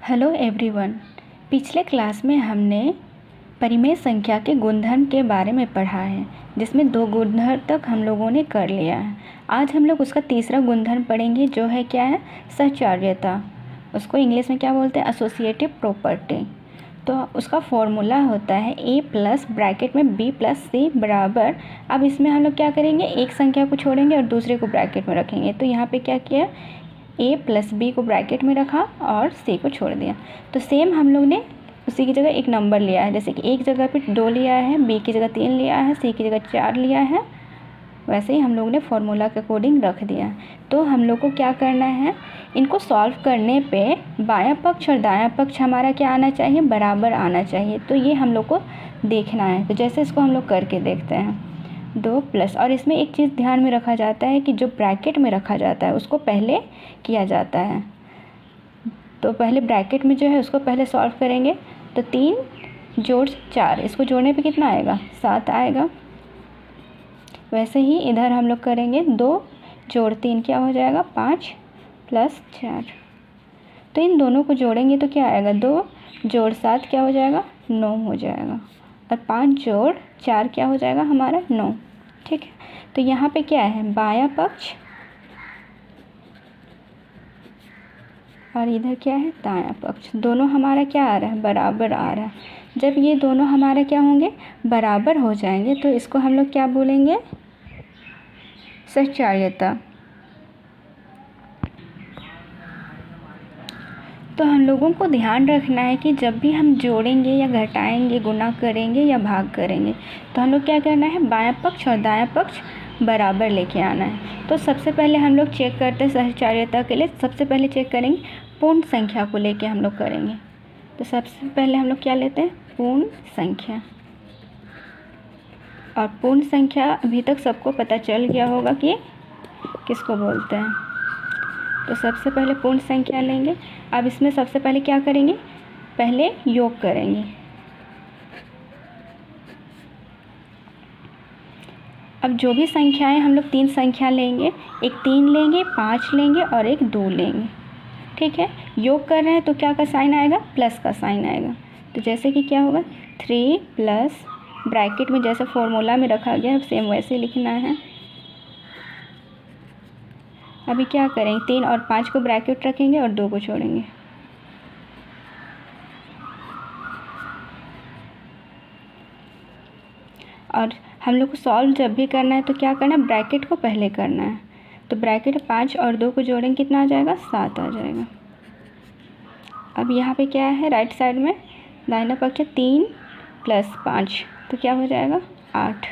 Hello everyone. पिछले class में हमने परिमेय संख्या के गुणधर्म के बारे में पढ़ा है, जिसमें 2 गुणधर्म तक हम लोगों ने कर लिया है। आज हम लोग उसका तीसरा गुणधर्म पढ़ेंगे, जो है क्या है, सहचार्यता। उसको इंग्लिश में क्या बोलते हैं, एसोसिएटिव प्रॉपर्टी। तो उसका फॉर्मूला होता है a प्लस ब्रैकेट में b प्लस c बराबर। अब इसमें हम लोग क्या करेंगे, एक संख्या को छोड़ेंगे और दूसरे को ब्रैकेट में रखेंगे। तो यहाँ पे क्या किया, a प्लस बी को ब्रैकेट में रखा और c को छोड़ दिया। तो सेम हम लोग ने उसी की जगह एक नंबर लिया है, जैसे कि एक जगह पे 2 लिया है, b की जगह 3 लिया है, c की जगह 4 लिया है, वैसे ही हम लोग ने फॉर्मूला के अकॉर्डिंग रख दिया। तो हम लोग को क्या करना है, इनको सॉल्व करने पे बायां पक्ष और दायां पक्ष हमारा क्या आना चाहिए, बराबर आना चाहिए। तो ये हम लोग को देखना है। तो जैसे इसको हम लोग करके देखते हैं, 2 प्लस, और इसमें एक चीज़ ध्यान में रखा जाता है कि जो ब्रैकेट में रखा जाता है उसको पहले किया जाता है। तो पहले ब्रैकेट में जो है उसको पहले सॉल्व करेंगे। तो 3 जोड़ 4, इसको जोड़ने पे कितना आएगा, 7 आएगा। वैसे ही इधर हम लोग करेंगे, 2 जोड़ 3 क्या हो जाएगा, 5 प्लस 4। तो इन दोनों को जोड़ेंगे तो क्या आएगा, 2 जोड़ 7 क्या हो जाएगा, 9 हो जाएगा। और 5 जोड़ 4 क्या हो जाएगा हमारा, 9। ठीक है। तो यहाँ पे क्या है, बायां पक्ष और इधर क्या है, दायां पक्ष, दोनों हमारा क्या आ रहा है, बराबर आ रहा है। जब ये दोनों हमारा क्या होंगे, बराबर हो जाएंगे, तो इसको हम लोग क्या बोलेंगे, सहचार्यता। तो हम लोगों को ध्यान रखना है कि जब भी हम जोड़ेंगे या घटाएंगे, गुना करेंगे या भाग करेंगे, तो हम लोग क्या करना है, बायां पक्ष और दायां पक्ष बराबर लेके आना है। तो सबसे पहले हम लोग चेक करते हैं सहचार्यता के लिए, सबसे पहले चेक करेंगे पूर्ण संख्या को लेके हम लोग करेंगे। तो सबसे पहले हम लोग क्या लेते हैं, पूर्ण संख्या। और पूर्ण संख्या अभी तक सबको पता चल गया होगा कि किसको बोलते हैं। तो सबसे पहले पूर्ण संख्या लेंगे। अब इसमें सबसे पहले क्या करेंगे, पहले योग करेंगे। अब जो भी संख्याएं, हम लोग 3 संख्या लेंगे, एक 3 लेंगे, 5 लेंगे और एक 2 लेंगे। ठीक है। योग कर रहे हैं तो क्या का साइन आएगा, प्लस का साइन आएगा। तो जैसे कि क्या होगा, 3 प्लस ब्रैकेट में जैसे फॉर्मूला में रखा गया सेम वैसे लिखना है। अभी क्या करेंगे, 3 और 5 को ब्रैकेट रखेंगे और 2 को छोड़ेंगे। और हम लोग को सॉल्व जब भी करना है तो क्या करना है, ब्रैकेट को पहले करना है। तो ब्रैकेट 5 और 2 को जोड़ेंगे, कितना आ जाएगा, 7 आ जाएगा। अब यहाँ पे क्या है, राइट साइड में दाहिना पक्ष 3 प्लस 5, तो क्या हो जाएगा, 8।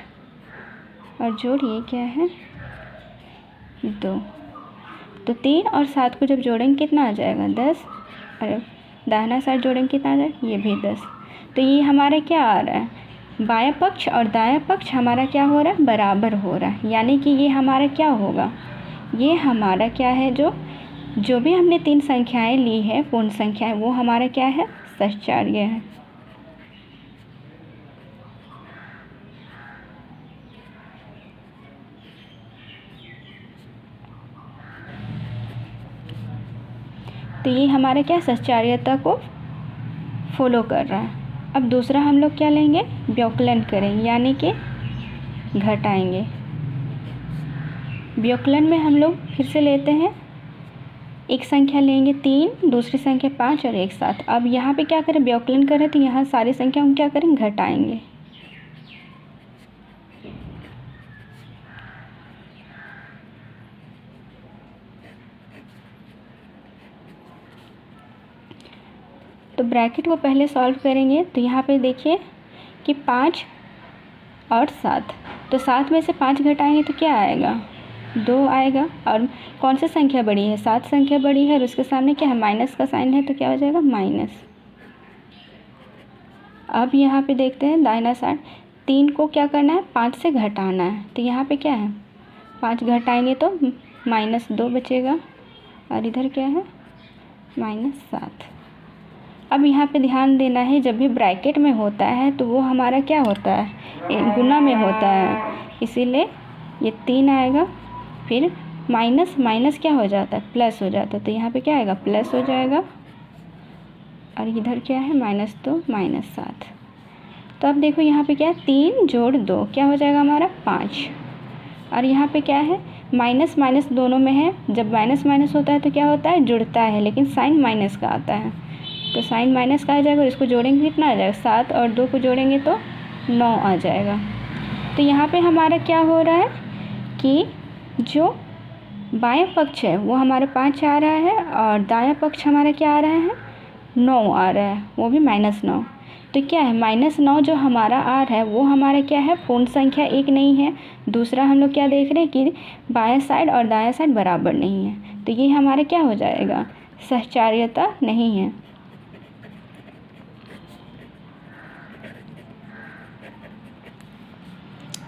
और जोड़ ये क्या है, 2। तो 3 और 7 को जब जोड़ेंगे कितना आ जाएगा, 10। और दाहिना साइड जोड़ेंगे कितना आ जाएगा, ये भी 10। तो ये हमारा क्या आ रहा है, बायां पक्ष और दायां पक्ष हमारा क्या हो रहा है, बराबर हो रहा है। यानी कि ये हमारा क्या होगा, ये हमारा क्या है, जो भी हमने 3 संख्याएं ली है पूर्ण संख्याएं, वो हमारा क्या है, सहचार्य है। तो ये हमारा क्या, सहचार्यता को फॉलो कर रहा है। अब दूसरा हम लोग क्या लेंगे, व्युत्कलन करेंगे, यानी कि घटाएंगे। व्युत्कलन में हम लोग फिर से लेते हैं, एक संख्या लेंगे 3, दूसरी संख्या 5 और एक साथ। अब यहाँ पे क्या करें, व्युत्कलन करें तो यहाँ सारी संख्या हम क्या करें, घटाएंगे। तो ब्रैकेट को पहले सॉल्व करेंगे। तो यहाँ पे देखिए कि 5 और 7, तो 7 में से 5 घटाएंगे तो क्या आएगा, 2 आएगा। और कौन सी संख्या बड़ी है, 7 संख्या बड़ी है और उसके सामने क्या है, माइनस का साइन है, तो क्या हो जाएगा, माइनस। अब यहाँ पे देखते हैं दाहिना साइड, 3 को क्या करना है, 5 से घटाना है। तो यहाँ पे क्या है, 5 घटाएंगे तो -2 बचेगा और इधर क्या है, -7। अब यहाँ पे ध्यान देना है, जब भी ब्रैकेट में होता है तो वो हमारा क्या होता है, गुना में होता है, इसीलिए ये 3 आएगा। फिर माइनस माइनस क्या हो जाता है, प्लस हो जाता है। तो यहाँ पे क्या आएगा, प्लस हो जाएगा। और इधर क्या है -2 -7। तो अब देखो यहाँ पे क्या है, 3 जोड़ 2 क्या हो जाएगा हमारा 5। और यहाँ पे क्या है, माइनस माइनस दोनों में है, जब माइनस माइनस होता है तो क्या होता है, जुड़ता है, लेकिन साइन माइनस का आता है। तो साइन माइनस का आ जाएगा और इसको जोड़ेंगे कितना आ जाएगा, 7 और 2 को जोड़ेंगे तो 9 आ जाएगा। तो यहाँ पे हमारा क्या हो रहा है कि जो बायां पक्ष है वो हमारा 5 आ रहा है और दायां पक्ष हमारा क्या आ रहा है, 9 आ रहा है, वो भी -9। तो क्या है, -9 जो हमारा आ रहा है वो हमारा क्या है, पूर्ण संख्या एक नहीं है। दूसरा हम लोग क्या देख रहे हैं कि बायां साइड और दायां साइड बराबर नहीं है, तो ये हमारा क्या हो जाएगा, सहचार्यता नहीं है।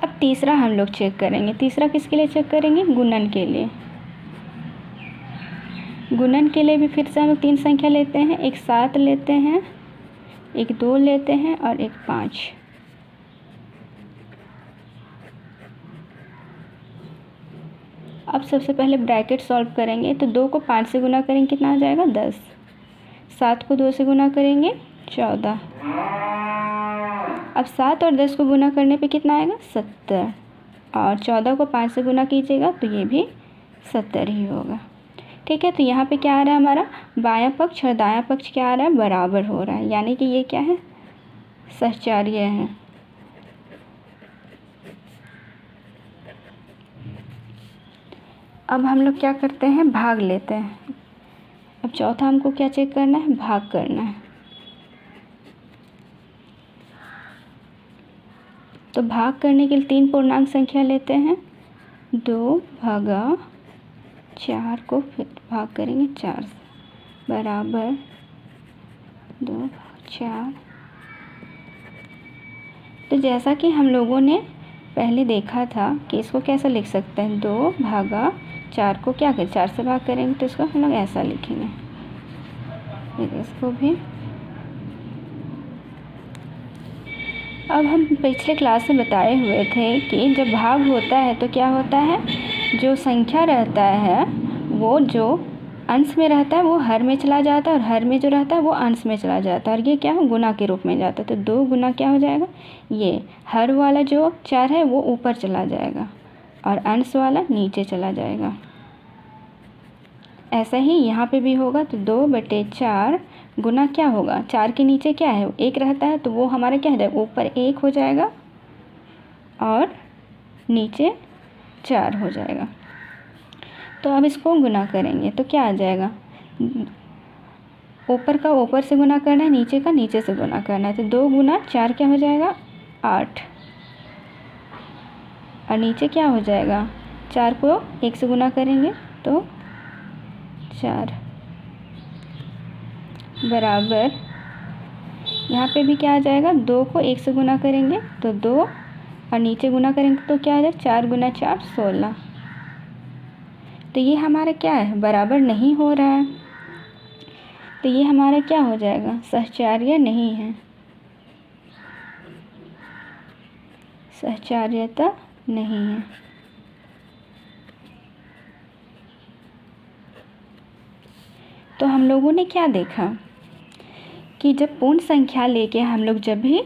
अब तीसरा हम लोग चेक करेंगे। तीसरा किसके लिए चेक करेंगे, गुणन के लिए। गुणन के लिए भी फिर से हम लोग 3 संख्या लेते हैं, एक 7 लेते हैं, एक 2 लेते हैं और एक 5। अब सबसे पहले ब्रैकेट सॉल्व करेंगे, तो 2 को 5 से गुना करेंगे कितना आ जाएगा, 10। 7 को 2 से गुना करेंगे 14। अब 7 और 10 को गुना करने पे कितना आएगा, 70। और 14 को 5 से गुना कीजिएगा तो ये भी 70 ही होगा। ठीक है, तो यहाँ पे क्या आ रहा है, हमारा बायां पक्ष और दायां पक्ष क्या आ रहा है, बराबर हो रहा है, यानी कि ये क्या है, सहचार्य है। अब हम लोग क्या करते हैं, भाग लेते हैं। अब चौथा हमको क्या चेक करना है, भाग करना है। तो भाग करने के लिए 3 पूर्णांक संख्या लेते हैं, 2 भागा 4 को फिर भाग करेंगे 4 से, बराबर 2 भाग 4। तो जैसा कि हम लोगों ने पहले देखा था कि इसको कैसे लिख सकते हैं, 2 भागा 4 को क्या करें, 4 से भाग करेंगे तो इसको हम लोग ऐसा लिखेंगे। फिर इसको भी अब हम पिछले क्लास में बताए हुए थे कि जब भाग होता है तो क्या होता है, जो संख्या रहता है वो जो अंश में रहता है वो हर में चला जाता है और हर में जो रहता है वो अंश में चला जाता है, और ये क्या हो, गुना के रूप में जाता है। तो 2 गुना क्या हो जाएगा, ये हर वाला जो 4 है वो ऊपर चला जाएगा और अंश वाला नीचे चला जाएगा। ऐसा ही यहाँ पे भी होगा, तो 2/4 गुना क्या होगा, 4 के नीचे क्या है, 1 रहता है, तो वो हमारा क्या हो जाएगा, ऊपर 1 हो जाएगा और नीचे 4 हो जाएगा। तो अब इसको गुना करेंगे तो क्या आ जाएगा, ऊपर का ऊपर से गुना करना है, नीचे का नीचे से गुना करना है। तो 2 गुना 4 क्या हो जाएगा, 8। और नीचे क्या हो जाएगा, 4 को 1 से गुना करेंगे तो 4, बराबर यहाँ पे भी क्या आ जाएगा, 2 को 1 से गुना करेंगे तो 2 और नीचे गुना करेंगे तो क्या आ जाएगा, 4 गुना 4 16। तो ये हमारा क्या है, बराबर नहीं हो रहा है, तो ये हमारा क्या हो जाएगा, सहचार्य नहीं है, सहचार्यता नहीं है। तो हम लोगों ने क्या देखा कि जब पूर्ण संख्या लेके हम लोग जब भी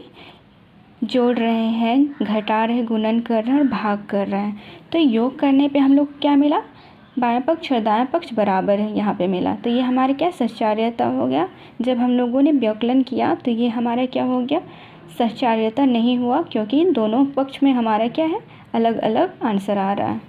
जोड़ रहे हैं, घटा रहे हैं, गुणन कर रहे हैं और भाग कर रहे हैं, तो योग करने पे हम लोग क्या मिला, बायां पक्ष और दायां पक्ष बराबर है यहाँ पे मिला। तो ये हमारे क्या, सहचार्यता हो गया। जब हम लोगों ने व्यवकलन किया तो ये हमारा क्या हो गया, सहचार्यता नहीं हुआ, क्योंकि दोनों पक्ष में हमारा क्या है, अलग अलग आंसर आ रहा है।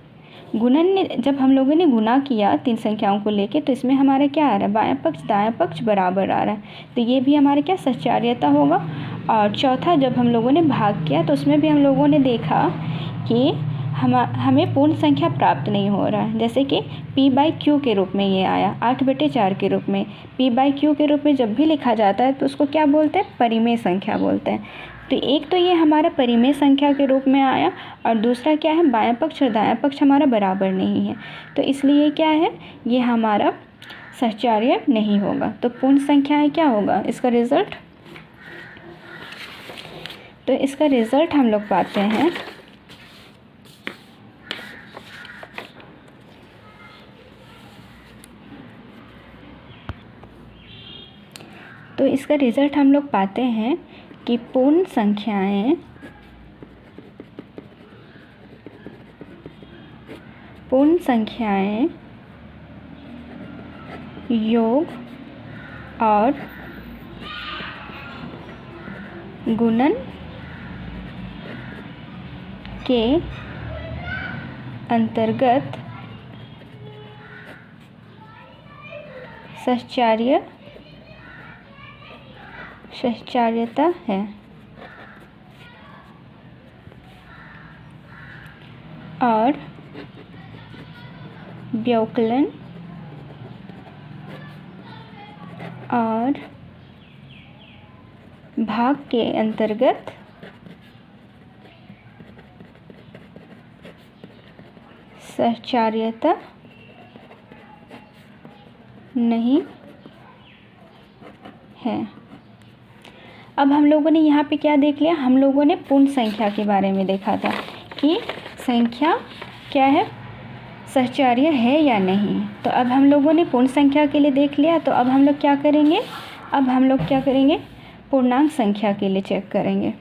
गुणन ने जब हम लोगों ने गुना किया 3 संख्याओं को लेके, तो इसमें हमारा क्या आ रहा है, बायां पक्ष दायां पक्ष बराबर आ रहा है, तो ये भी हमारा क्या, सहचार्यता होगा। और चौथा जब हम लोगों ने भाग किया तो उसमें भी हम लोगों ने देखा कि हमें पूर्ण संख्या प्राप्त नहीं हो रहा है, जैसे कि p/q के रूप में ये आया, 8/4 के रूप में। p/q के रूप में जब भी लिखा जाता है तो उसको क्या बोलते हैं, परिमेय संख्या बोलते हैं। तो एक तो ये हमारा परिमेय संख्या के रूप में आया, और दूसरा क्या है, बायां पक्ष और दायां पक्ष हमारा बराबर नहीं है, तो इसलिए क्या है, ये हमारा सहचार्य नहीं होगा। तो पूर्ण संख्याएं क्या होगा इसका रिज़ल्ट, तो इसका रिज़ल्ट हम लोग पाते हैं तो इसका रिज़ल्ट हम लोग पाते हैं कि पूर्ण संख्याएं योग और गुणन के अंतर्गत सहचार्यता है और व्यवकलन और भाग के अंतर्गत सहचार्यता नहीं है। अब हम लोगों ने यहाँ पे क्या देख लिया, हम लोगों ने पूर्ण संख्या के बारे में देखा था कि संख्या क्या है, सहचार्य है या नहीं। तो अब हम लोगों ने पूर्ण संख्या के लिए देख लिया, तो अब हम लोग क्या करेंगे, पूर्णांक संख्या के लिए चेक करेंगे।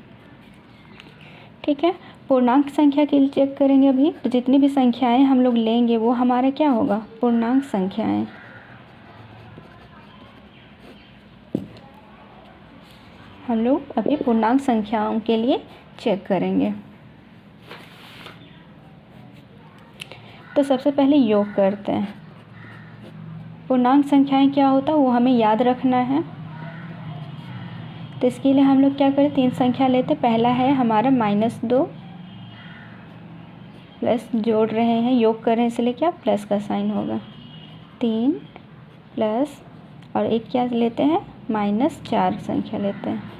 ठीक है, पूर्णांक संख्या के लिए चेक करेंगे अभी। तो जितनी भी संख्याएं हम लोग लेंगे वो हमारा क्या होगा, पूर्णांक संख्याएं। हम लोग अभी पूर्णांक संख्याओं के लिए चेक करेंगे। तो सबसे पहले योग करते हैं। पूर्णांक संख्याएं क्या होता है वो हमें याद रखना है। तो इसके लिए हम लोग क्या करें, 3 संख्या लेते। पहला है हमारा -2 प्लस, जोड़ रहे हैं, योग कर रहे हैं, इसलिए क्या प्लस का साइन होगा, 3 प्लस, और एक क्या लेते हैं, -4 संख्या लेते हैं।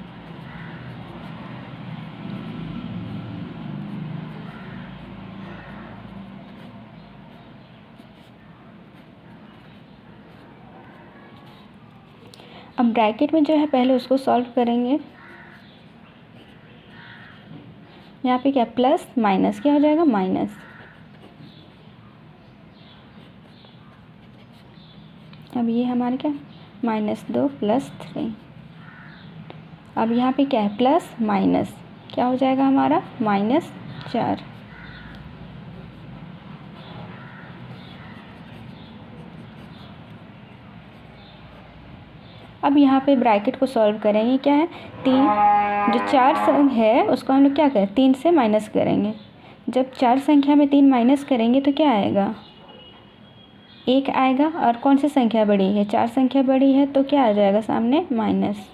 अब ब्रैकेट में जो है पहले उसको सॉल्व करेंगे। यहाँ पे क्या प्लस माइनस क्या हो जाएगा, माइनस। अब ये हमारे क्या -2 + 3। अब यहाँ पे क्या है प्लस माइनस क्या हो जाएगा हमारा, -4। अब यहाँ पे ब्रैकेट को सॉल्व करेंगे। क्या है, 3 जो 4 है उसको हम लोग क्या करें, 3 से माइनस करेंगे। जब 4 संख्या में 3 माइनस करेंगे तो क्या आएगा, 1 आएगा। और कौन सी संख्या बड़ी है, 4 संख्या बड़ी है, तो क्या आ जाएगा सामने, माइनस।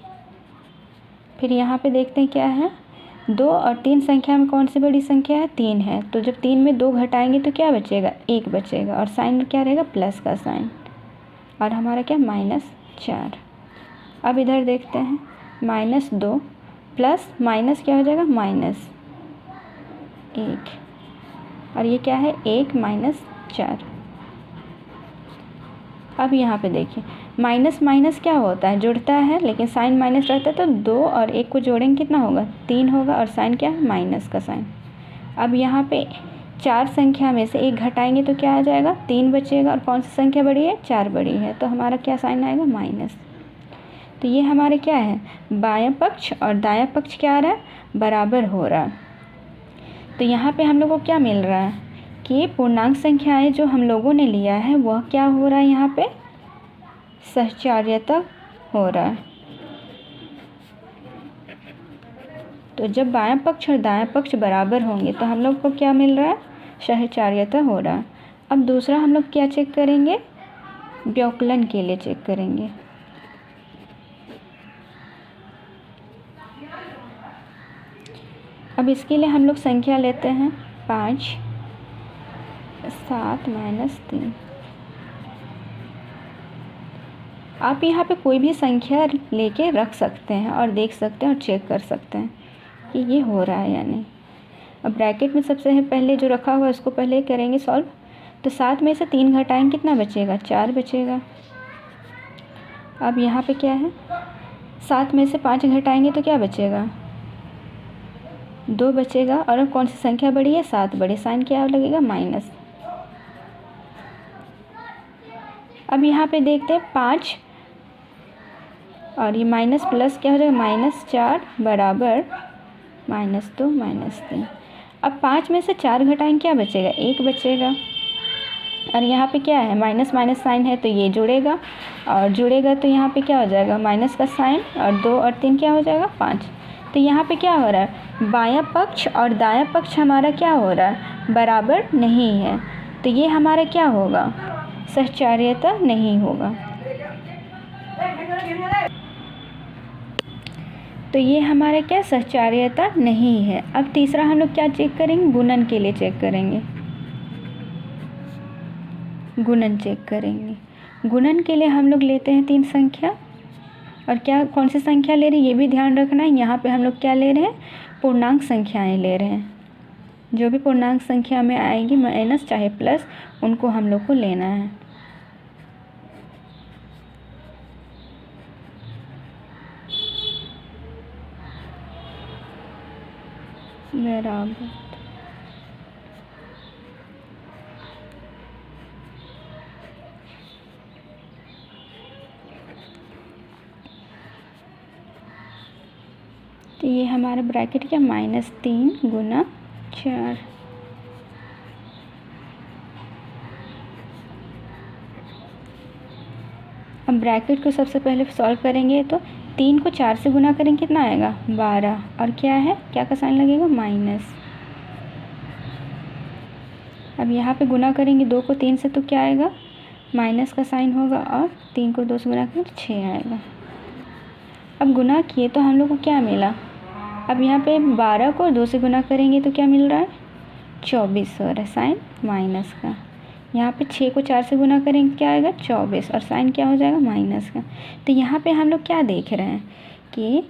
फिर यहाँ पे देखते हैं क्या है, 2 और 3 संख्या में कौन सी बड़ी संख्या है, 3 है। तो जब 3 में 2 घटाएंगे तो क्या बचेगा, 1 बचेगा, और साइन क्या रहेगा, प्लस का साइन, और हमारा क्या -4। अब इधर देखते हैं, -2 प्लस माइनस क्या हो जाएगा, -1, और ये क्या है 1 -4। अब यहाँ पे देखिए माइनस माइनस क्या होता है, जुड़ता है, लेकिन साइन माइनस रहता है। तो 2 और 1 को जोड़ेंगे कितना होगा, 3 होगा, और साइन क्या है, माइनस का साइन। अब यहाँ पे 4 संख्या में से 1 घटाएंगे तो क्या आ जाएगा, 3 बचेगा, और कौन सी संख्या बड़ी है, 4 बड़ी है, तो हमारा क्या साइन आएगा, माइनस। तो ये हमारे क्या है, बायां पक्ष और दायां पक्ष क्या आ रहा है, बराबर हो रहा है। तो यहाँ पे हम लोग को क्या मिल रहा है कि पूर्णांक संख्याएं जो हम लोगों ने लिया है वह क्या हो रहा है, यहाँ पे सहचार्यता हो रहा है। तो जब बायां पक्ष और दायां पक्ष बराबर होंगे तो हम लोग को क्या मिल रहा है, सहचार्यता हो रहा है। अब दूसरा हम लोग क्या चेक करेंगे, व्यवकलन के लिए चेक करेंगे। अब इसके लिए हम लोग संख्या लेते हैं 5 7 -3। आप यहाँ पे कोई भी संख्या लेके रख सकते हैं और देख सकते हैं और चेक कर सकते हैं कि ये हो रहा है या नहीं। अब ब्रैकेट में सबसे पहले जो रखा हुआ है उसको पहले करेंगे सॉल्व। तो 7 में से 3 घटाएंगे कितना बचेगा, 4 बचेगा। अब यहाँ पे क्या है, 7 में से 5 घटाएंगे तो क्या बचेगा, 2 बचेगा। और अब कौन सी संख्या बड़ी है, 7 बड़ी, साइन क्या लगेगा, माइनस। अब यहाँ पे देखते हैं 5 और ये माइनस प्लस क्या हो जाएगा, -4 बराबर -2 -3। अब 5 में से 4 घटाएंगे, क्या बचेगा, 1 बचेगा। और यहाँ पे क्या है, माइनस माइनस साइन है तो ये जुड़ेगा, और जुड़ेगा तो यहाँ पे क्या हो जाएगा, माइनस का साइन, और 2 और 3 क्या हो जाएगा, 5। तो यहाँ पे क्या हो रहा है, बायां पक्ष और दायां पक्ष हमारा क्या हो रहा है, बराबर नहीं है। तो ये हमारा क्या होगा, सहचार्यता नहीं होगा। तो ये हमारा क्या, सहचार्यता नहीं है। अब तीसरा हम लोग क्या चेक करेंगे, गुणन के लिए चेक करेंगे, गुणन चेक करेंगे। गुणन के लिए हम लोग लेते हैं 3 संख्या, और क्या कौन सी संख्या ले रहे हैं ये भी ध्यान रखना है। यहाँ पे हम लोग क्या ले रहे हैं, पूर्णांक संख्याएं ले रहे हैं। जो भी पूर्णांक संख्या में आएगी, माइनस चाहे प्लस, उनको हम लोग को लेना है। बराबर तो ये हमारा ब्रैकेट क्या, -3 गुना 4। अब ब्रैकेट को सबसे पहले सॉल्व करेंगे तो 3 को 4 से गुना करेंगे, कितना आएगा, 12। और क्या है, क्या का साइन लगेगा, माइनस। अब यहाँ पे गुना करेंगे 2 को 3 से तो क्या आएगा, माइनस का साइन होगा, और 3 को 2 से गुना करेंगे तो 6 आएगा। अब गुना किए तो हम लोग को क्या मिला, अब यहाँ पे 12 को 2 से गुना करेंगे तो क्या मिल रहा है, 24 हो रहा है, साइन माइनस का। यहाँ पे 6 को 4 से गुना करेंगे क्या आएगा, 24, और साइन क्या हो जाएगा, माइनस का। तो यहाँ पे हम लोग क्या देख रहे हैं कि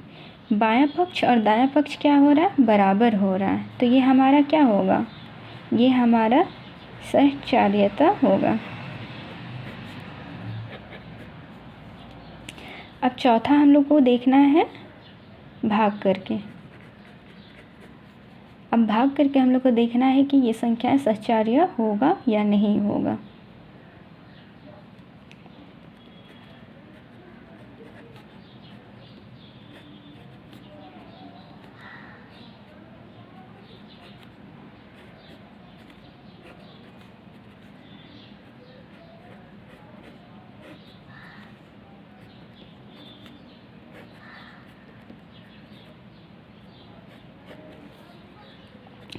बायां पक्ष और दायां पक्ष क्या हो रहा है, बराबर हो रहा है। तो ये हमारा क्या होगा, ये हमारा सहचार्यता होगा। अब चौथा हम लोग को देखना है भाग करके। अब भाग करके हम लोग को देखना है कि ये संख्याएं सहचार्य होगा या नहीं होगा।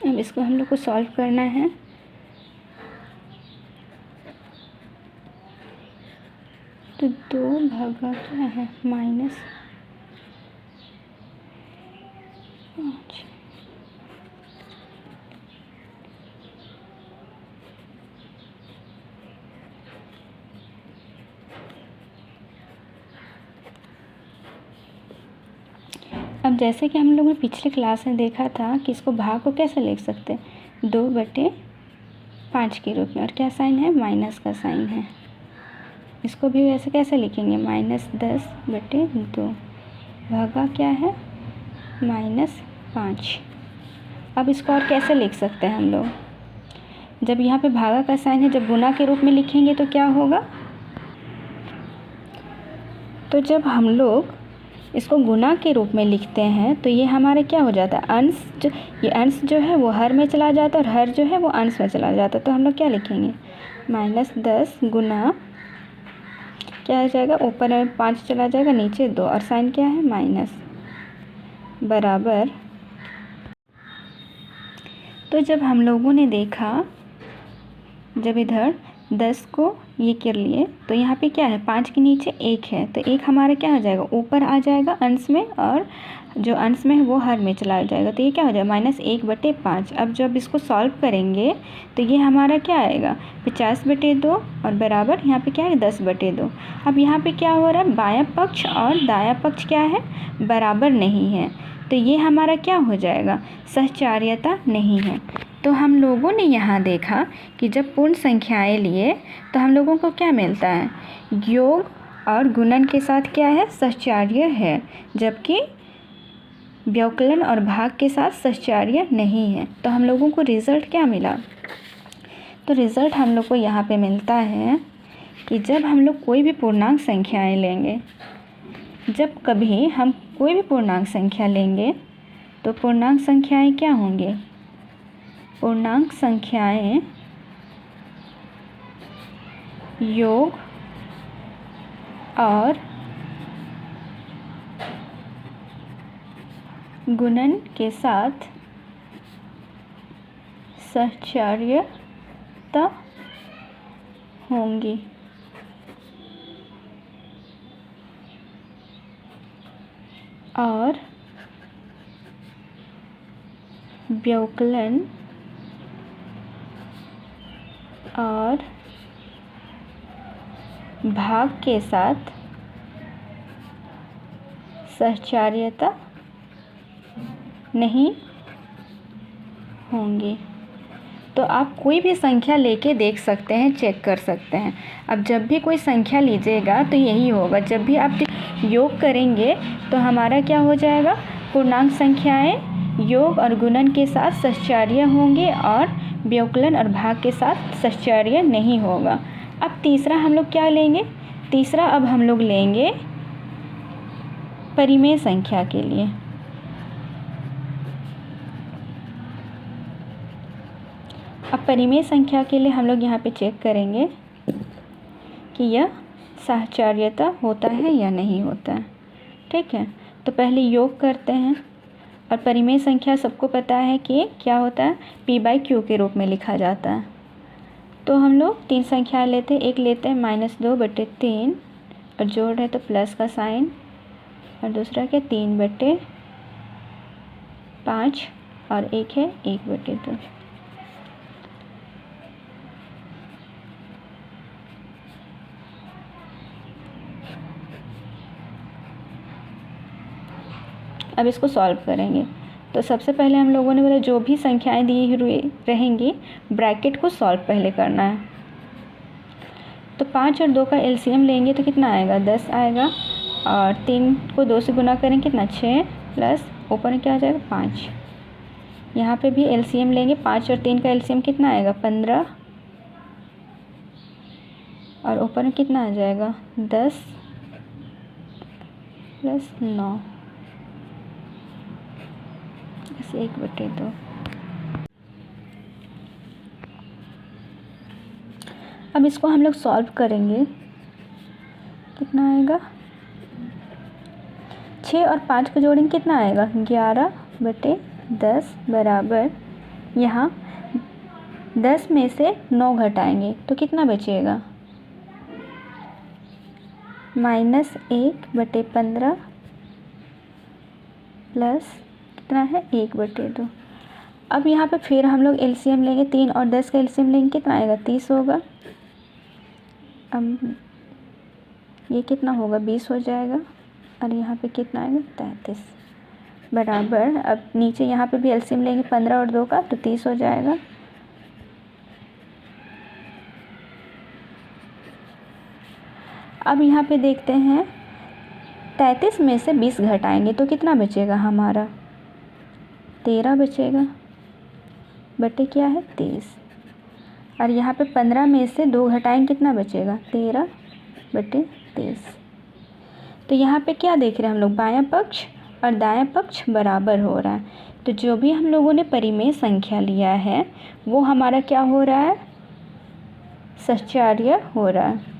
अब इसको हम लोग को सॉल्व करना है। तो 2 भागा क्या है, -5। अब जैसे कि हम लोगों ने पिछले क्लास में देखा था कि इसको भाग को कैसे लिख सकते हैं, 2/5 के रूप में, और क्या साइन है, माइनस का साइन है। इसको भी वैसे कैसे लिखेंगे, -10/2 भागा क्या है, -5। अब इसको और कैसे लिख सकते हैं हम लोग, जब यहाँ पे भागा का साइन है, जब गुना के रूप में लिखेंगे तो क्या होगा, तो जब हम लोग इसको गुना के रूप में लिखते हैं तो ये हमारे क्या हो जाता है, अंश जो, ये अंश जो है वो हर में चला जाता है, और हर जो है वो अंश में चला जाता है। तो हम लोग क्या लिखेंगे, -10 गुना क्या हो जाएगा, ऊपर में 5 चला जाएगा, नीचे 2, और साइन क्या है, माइनस, बराबर। तो जब हम लोगों ने देखा, जब इधर 10 को ये कर लिए तो यहाँ पे क्या है, 5 के नीचे 1 है, तो 1 हमारा क्या हो जाएगा, ऊपर आ जाएगा अंश में, और जो अंश में है वो हर में चला जाएगा। तो ये क्या हो जाएगा, -1/5। अब जब इसको सॉल्व करेंगे तो ये हमारा क्या आएगा, 50/2, और बराबर यहाँ पे क्या है, 10/2। अब यहाँ पे क्या हो रहा है, बायां पक्ष और दायां पक्ष क्या है, बराबर नहीं है। तो ये हमारा क्या हो जाएगा, सहचार्यता नहीं है। तो हम लोगों ने यहाँ देखा कि जब पूर्ण संख्याएं लिए तो हम लोगों को क्या मिलता है, योग और गुणन के साथ क्या है, सहचार्य है, जबकि व्यवकलन और भाग के साथ सहचार्य नहीं है। तो हम लोगों को रिज़ल्ट क्या मिला, तो रिज़ल्ट हम लोग को यहाँ पे मिलता है कि जब हम लोग कोई भी पूर्णांक संख्याएं लेंगे जब कभी हम कोई भी पूर्णांक संख्या लेंगे तो पूर्णांक संख्याएं क्या होंगे? पूर्णांक संख्याएं योग और गुणन के साथ सहचर्यता होंगी। और व्यवकलन और भाग के साथ सहचर्यता नहीं होंगी। तो आप कोई भी संख्या लेके देख सकते हैं, चेक कर सकते हैं। अब जब भी कोई संख्या लीजिएगा तो यही होगा, जब भी आप योग करेंगे तो हमारा क्या हो जाएगा? पूर्णांक संख्याएं योग और गुणन के साथ सहचर्य होंगे और व्यवकलन और भाग के साथ सहचर्य नहीं होगा। अब तीसरा हम लोग क्या लेंगे? तीसरा अब हम लोग लेंगे परिमेय संख्या के लिए। अब परिमेय संख्या के लिए हम लोग यहाँ पे चेक करेंगे कि यह सहचर्यता होता है या नहीं होता है। ठीक है, तो पहले योग करते हैं। और परिमेय संख्या सबको पता है कि क्या होता है? p/q के रूप में लिखा जाता है। तो हम लोग 3 संख्याएं लेते हैं। एक लेते हैं -2/3 और जोड़ है तो प्लस का साइन, और दूसरा क्या 3/5 और एक है 1/2। अब इसको सॉल्व करेंगे। तो सबसे पहले हम लोगों ने बोला जो भी संख्याएं दी हुई रहेंगी ब्रैकेट को सॉल्व पहले करना है। तो 5 और 2 का एलसीएम लेंगे तो कितना आएगा? 10 आएगा। और 3 को 2 से गुना करेंगे कितना? 6 प्लस ऊपर में क्या आ जाएगा? 5। यहाँ पे भी एलसीएम लेंगे। 5 और 3 का एलसीएम कितना आएगा? 15। और ऊपर में कितना आ जाएगा? 10 प्लस 9 1/2। अब इसको हम लोग सॉल्व करेंगे। कितना आएगा? 6 और 5 को जोड़ेंगे कितना आएगा? 11/10 बराबर, यहाँ 10 में से 9 घटाएंगे तो कितना बचेगा? -1/15 प्लस कितना है? 1/2। अब यहाँ पे फिर हम लोग एलसीएम लेंगे। 3 और 10 का एलसीएम लेंगे कितना आएगा? 30 होगा। अब ये कितना होगा? 20 हो जाएगा। और यहाँ पे कितना आएगा? 33 बराबर। अब नीचे यहाँ पे भी एलसीएम लेंगे 15 और 2 का तो 30 हो जाएगा। अब यहाँ पे देखते हैं 33 में से 20 घटाएंगे तो कितना बचेगा हमारा? 13 बचेगा बटे क्या है? 23। और यहाँ पे 15 में से 2 घटाएंगे कितना बचेगा? 13/23। तो यहाँ पे क्या देख रहे हैं हम लोग? बायां पक्ष और दायां पक्ष बराबर हो रहा है। तो जो भी हम लोगों ने परिमेय संख्या लिया है वो हमारा क्या हो रहा है? सहचर्य हो रहा है।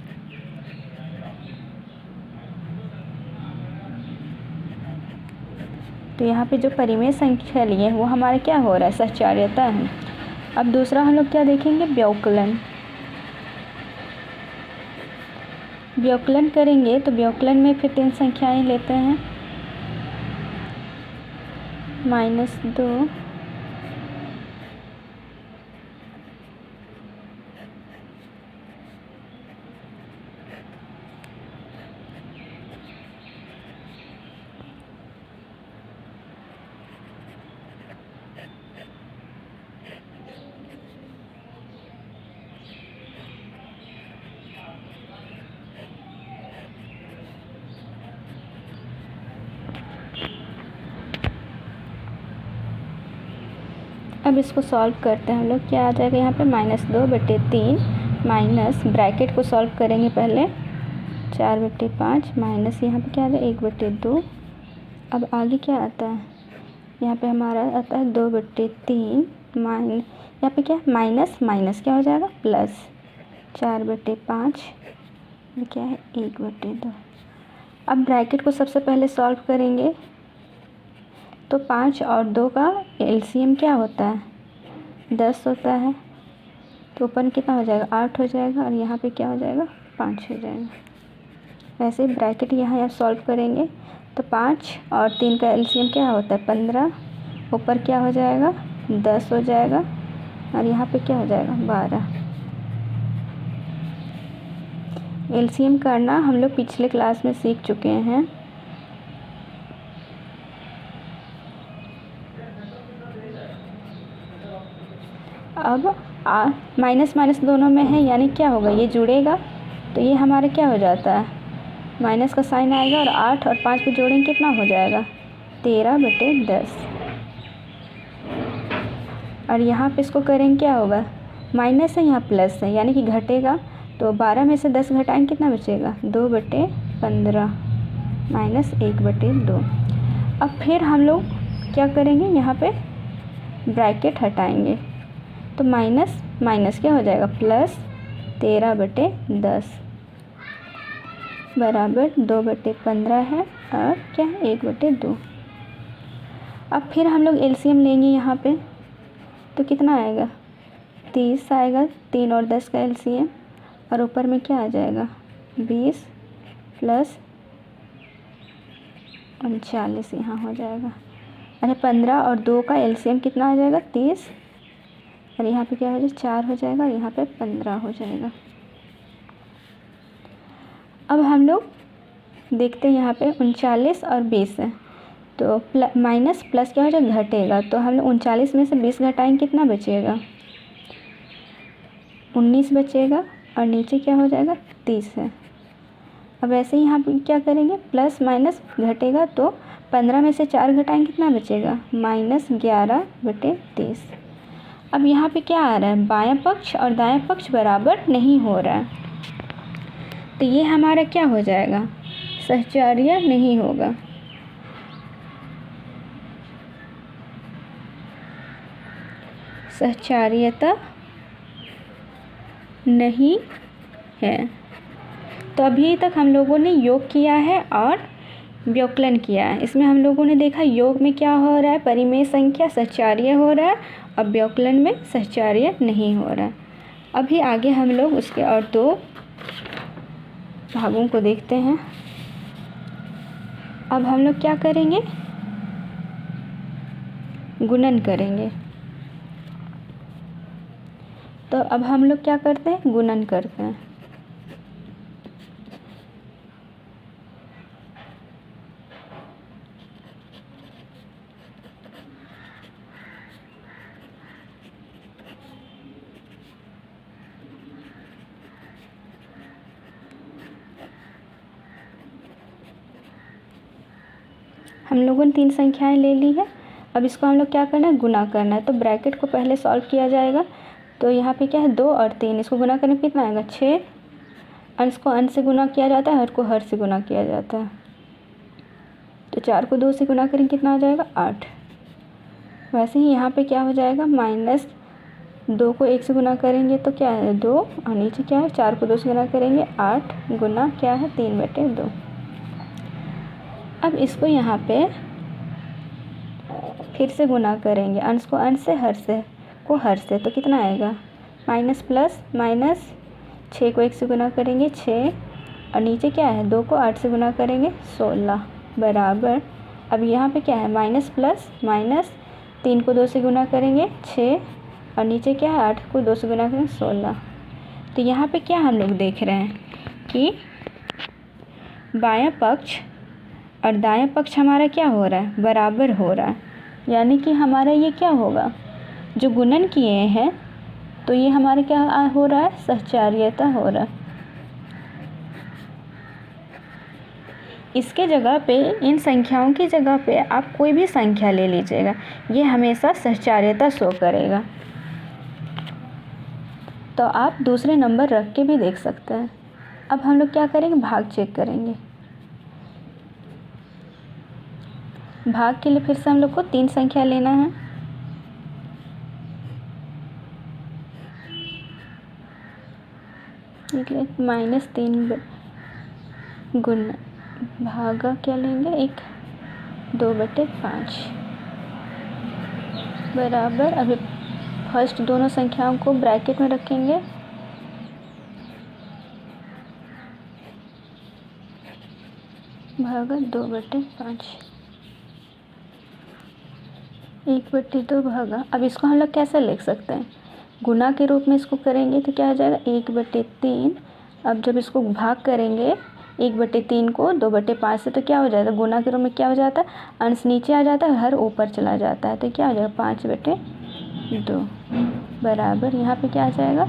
तो यहाँ पे जो परिमेय संख्या लिए वो हमारा क्या हो रहा है? सहचर्यता है। अब दूसरा हम लोग क्या देखेंगे? व्यवकलन। व्यवकलन करेंगे तो व्यवकलन में फिर 3 संख्याएं लेते हैं। -2 अब इसको सॉल्व करते हैं हम लोग। क्या आ जाएगा यहाँ पे? -2/3 माइनस, ब्रैकेट को सॉल्व करेंगे पहले। 4/5 माइनस यहाँ पे क्या आ जाए 1/2। अब आगे क्या आता है, यहाँ पे हमारा आता है 2/3 माइनस, यहाँ पे क्या माइनस माइनस क्या हो जाएगा प्लस 4/5 क्या है 1/2। अब ब्रैकेट को सबसे पहले सॉल्व करेंगे तो 5 और 2 का एलसीएम क्या होता है 10 होता है, तो ऊपर में कितना हो जाएगा 8 हो जाएगा और यहाँ पे क्या हो जाएगा 5 हो जाएगा। वैसे ब्रैकेट यहाँ सॉल्व करेंगे तो 5 और 3 का एलसीएम क्या होता है 15, ऊपर क्या हो जाएगा 10 हो जाएगा और यहाँ पे क्या हो जाएगा 12। एलसीएम करना हम लोग पिछले क्लास में सीख चुके हैं। अब माइनस माइनस दोनों में है यानी क्या होगा ये जुड़ेगा तो ये हमारा क्या हो जाता है माइनस का साइन आएगा और 8 और 5 को जोड़ेंगे कितना हो जाएगा 13/10। और यहाँ पे इसको करेंगे क्या होगा माइनस है यहाँ प्लस है यानी कि घटेगा, तो 12 में से 10 घटाएंगे कितना बचेगा 2/15 माइनस 1/2। अब फिर हम लोग क्या करेंगे यहाँ पे ब्रैकेट हटाएंगे तो माइनस माइनस क्या हो जाएगा प्लस 13/10 बराबर 2/15 है और क्या 1/2। अब फिर हम लोग एलसीएम लेंगे यहाँ पे तो कितना आएगा 30 आएगा, 3 और 10 का एलसीएम और ऊपर में क्या आ जाएगा 20 प्लस 39 यहाँ हो जाएगा। अरे 15 और 2 का एलसीएम कितना आ जाएगा 30 और यहाँ पे क्या हो जाएगा 4 हो जाएगा और यहाँ पे 15 हो जाएगा। अब हम लोग देखते हैं यहाँ पे 39 और 20 है तो माइनस प्लस क्या हो जाएगा घटेगा, तो हम लोग 39 में से 20 घटाएंगे कितना बचेगा 19 बचेगा और नीचे क्या हो जाएगा 30 है। अब ऐसे ही यहाँ पे क्या करेंगे प्लस माइनस घटेगा तो 15 में से 4 घटाएंगे कितना बचेगा -11/30। अब यहाँ पे क्या आ रहा है बायां पक्ष और दायां पक्ष बराबर नहीं हो रहा है तो ये हमारा क्या हो जाएगा सहचार्य नहीं होगा। सहचार्यता नहीं है। तो अभी तक हम लोगों ने योग किया है और व्युत्कलन किया है। इसमें हम लोगों ने देखा योग में क्या हो रहा है परिमेय संख्या सहचार्य हो रहा है और व्युत्कलन में सहचार्य नहीं हो रहा है। अभी आगे हम लोग उसके और 2 भागों को देखते हैं। अब हम लोग क्या करेंगे गुणन करेंगे। तो अब हम लोग क्या करते हैं गुणन करते हैं। हम लोगों ने 3 संख्याएं ले ली है। अब इसको हम लोग क्या करना है गुना करना है। तो ब्रैकेट को पहले सॉल्व किया जाएगा तो यहाँ पे क्या है 2 और 3 इसको गुना करने कितना आएगा 6। अंश को अंश से गुना किया जाता है, हर को हर से गुना किया जाता है। तो 4 को 2 से गुना करेंगे कितना आ जाएगा 8। वैसे ही यहाँ पे क्या हो जाएगा -2 को 1 से गुना करेंगे तो क्या है 2 और नीचे क्या है 4 को 2 से गुना करेंगे 8 गुना क्या है 3/2। अब इसको यहाँ पे फिर से गुना करेंगे अंश को अंश से हर से को हर से तो कितना आएगा माइनस प्लस माइनस 6 को 1 से गुना करेंगे 6 और नीचे क्या है 2 को 8 से गुना करेंगे 16 बराबर। अब यहाँ पे क्या है माइनस प्लस माइनस 3 को 2 से गुना करेंगे 6 और नीचे क्या है 8 को 2 से गुना करेंगे 16। तो यहाँ पे क्या हम लोग देख रहे हैं कि बायां पक्ष और दायां पक्ष हमारा क्या हो रहा है बराबर हो रहा है, यानी कि हमारा ये क्या होगा जो गुणन किए हैं तो ये हमारे क्या हो रहा है सहचार्यता हो रहा है। इसके जगह पे इन संख्याओं की जगह पे आप कोई भी संख्या ले लीजिएगा, ये हमेशा सहचार्यता शो करेगा। तो आप दूसरे नंबर रख के भी देख सकते हैं। अब हम लोग क्या करेंगे, भाग चेक करेंगे। भाग के लिए फिर से हम लोग को 3 संख्या लेना है। ठीक है, -3 गुना भागा क्या लेंगे, 1/2/5 बराबर। अभी फर्स्ट दोनों संख्याओं को ब्रैकेट में रखेंगे। भागा 2/5 1/2 भागा। अब इसको हम लोग कैसे लिख सकते हैं, गुना के रूप में इसको करेंगे तो क्या हो जाएगा 1/3। अब जब इसको भाग करेंगे 1/3 को 2/5 से तो क्या हो जाएगा, गुना के रूप में क्या हो जाता है, अंश नीचे आ जाता है, हर ऊपर चला जाता है, तो क्या हो जाएगा 5/2 बराबर। यहाँ पे क्या आ जाएगा,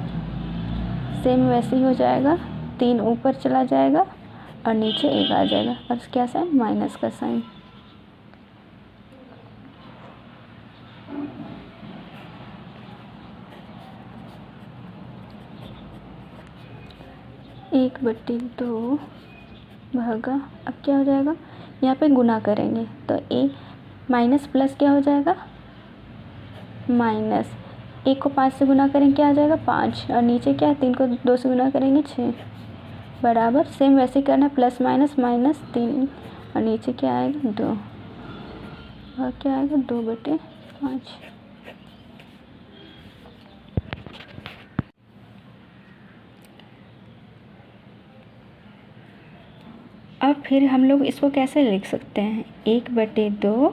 सेम वैसे ही हो जाएगा, 3 ऊपर चला जाएगा और नीचे 1 आ जाएगा, और क्या साइन, माइनस का साइन। एक बट्टी 2 भागा, अब क्या हो जाएगा, यहाँ पे गुना करेंगे तो 1 माइनस प्लस क्या हो जाएगा, माइनस 1 को 5 से गुना करेंगे क्या आ जाएगा 5, और नीचे क्या है 3 को 2 से गुना करेंगे 6 बराबर। सेम वैसे करना है, प्लस माइनस -3 और नीचे क्या आएगा 2, और क्या आएगा 2/5। अब फिर हम लोग इसको कैसे लिख सकते हैं, 1/2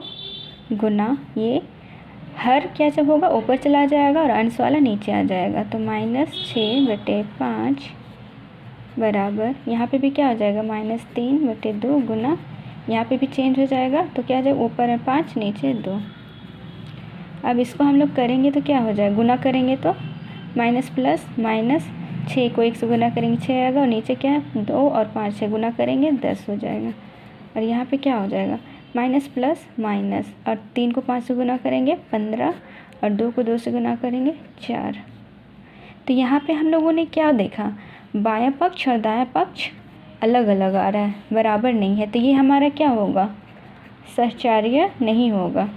गुना ये हर क्या जब होगा ऊपर चला जाएगा और अंश वाला नीचे आ जाएगा, तो -6/5 बराबर। यहाँ पे भी क्या हो जाएगा -3/2 गुना, यहाँ पे भी चेंज हो जाएगा तो क्या हो जाएगा, ऊपर है 5 नीचे 2। अब इसको हम लोग करेंगे तो क्या हो जाएगा, गुना करेंगे तो माइनस प्लस माइनस 6 को 1 से गुना करेंगे 6 आएगा, और नीचे क्या है 2 और 5 से गुना करेंगे 10 हो जाएगा, और यहाँ पे क्या हो जाएगा माइनस प्लस माइनस, और 3 को 5 से गुना करेंगे 15, और 2 को 2 से गुना करेंगे 4। तो यहाँ पे हम लोगों ने क्या देखा, बायां पक्ष और दायां पक्ष अलग अलग आ रहा है, बराबर नहीं है, तो ये हमारा क्या होगा, सहचार्य नहीं होगा।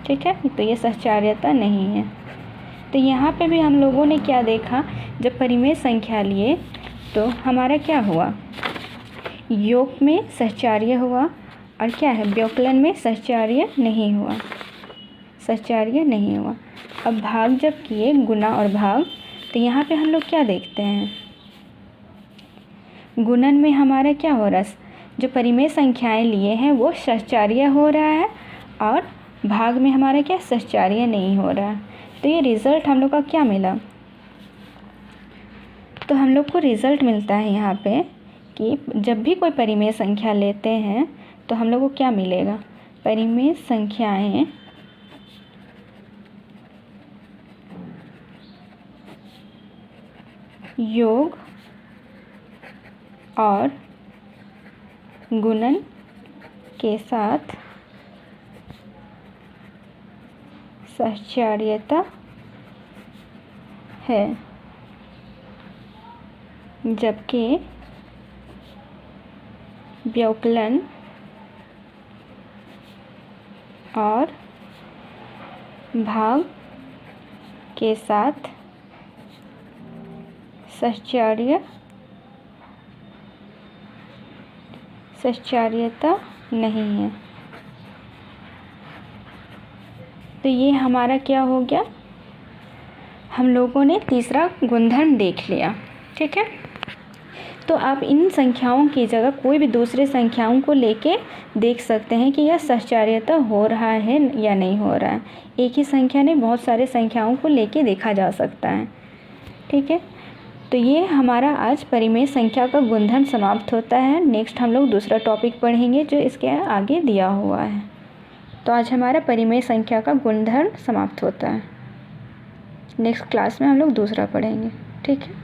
ठीक है, तो ये सहचार्यता नहीं है। तो यहाँ पे भी हम लोगों ने क्या देखा, जब परिमेय संख्या लिए तो हमारा क्या हुआ, योग में सहचार्य हुआ, और क्या है व्यवकलन में सहचार्य नहीं हुआ, सहचार्य नहीं हुआ। अब भाग जब किए गुना और भाग, तो यहाँ पे हम लोग क्या देखते हैं, गुणन में हमारा क्या हो रहा है, जो परिमेय संख्याएं लिए हैं वो सहचार्य हो रहा है, और भाग में हमारा क्या सहचार्य नहीं हो रहा है। तो ये रिज़ल्ट हम लोग का क्या मिला, तो हम लोग को रिज़ल्ट मिलता है यहाँ पे कि जब भी कोई परिमेय संख्या लेते हैं तो हम लोग को क्या मिलेगा, परिमेय संख्याएं योग और गुणन के साथ सहचार्यता है, जबकि व्यवकलन और भाग के साथ सहचार्यता नहीं है। तो ये हमारा क्या हो गया, हम लोगों ने तीसरा गुणधर्म देख लिया। ठीक है, तो आप इन संख्याओं की जगह कोई भी दूसरे संख्याओं को लेके देख सकते हैं कि यह सहचार्यता हो रहा है या नहीं हो रहा है। एक ही संख्या ने बहुत सारे संख्याओं को लेके देखा जा सकता है। ठीक है, तो ये हमारा आज परिमेय संख्या का गुणधर्म समाप्त होता है। नेक्स्ट हम लोग दूसरा टॉपिक पढ़ेंगे जो इसके आगे दिया हुआ है। तो आज हमारा परिमेय संख्या का गुणधर्म समाप्त होता है। नेक्स्ट क्लास में हम लोग दूसरा पढ़ेंगे। ठीक है।